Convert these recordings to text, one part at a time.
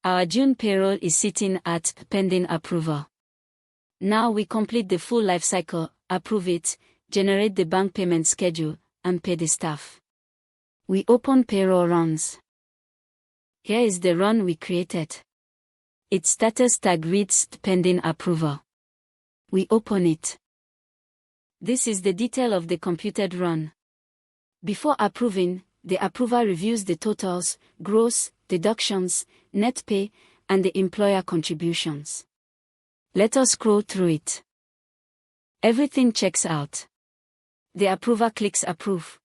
Our June payroll is sitting at pending approval. Now we complete the full life cycle, approve it, generate the bank payment schedule, and pay the staff. We open payroll runs. Here is the run we created. Its status tag reads pending approval. We open it. This is the detail of the computed run. Before approving, the approver reviews the totals, gross, deductions, net pay, and the employer contributions. Let us scroll through it. Everything checks out. The approver clicks approve.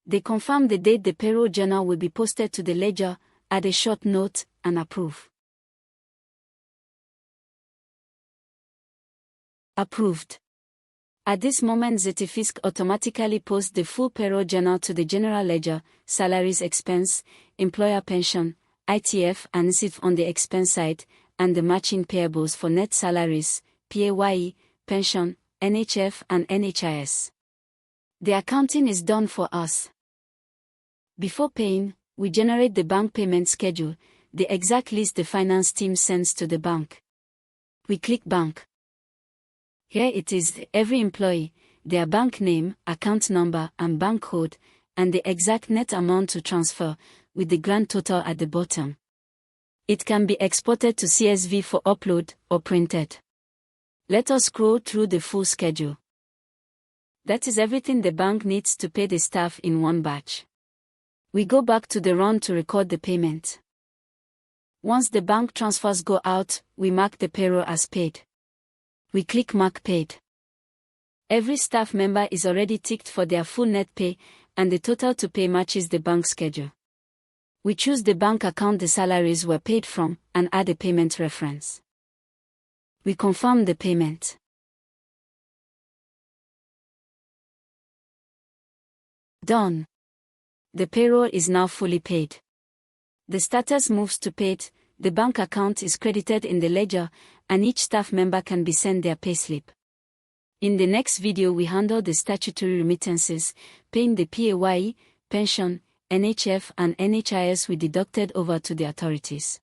They confirm the date the payroll journal will be posted to the ledger, add a short note, and approve. Approved. At this moment, ZetaFisc automatically posts the full payroll journal to the general ledger, salaries expense, employer pension, ITF and SIF on the expense side, and the matching payables for net salaries, PAYE, pension, NHF and NHIS. The accounting is done for us. Before paying, we generate the bank payment schedule, the exact list the finance team sends to the bank. We click bank. Here it is, every employee, their bank name, account number and bank code, and the exact net amount to transfer, with the grand total at the bottom. It can be exported to CSV for upload, or printed. Let us scroll through the full schedule. That is everything the bank needs to pay the staff in one batch. We go back to the run to record the payment. Once the bank transfers go out, we mark the payroll as paid. We click Mark Paid. Every staff member is already ticked for their full net pay, and the total to pay matches the bank schedule. We choose the bank account the salaries were paid from, and add a payment reference. We confirm the payment. Done. The payroll is now fully paid. The status moves to paid, the bank account is credited in the ledger, and each staff member can be sent their payslip. In the next video we handle the statutory remittances, paying the PAYE, pension, NHF and NHIS we deducted over to the authorities.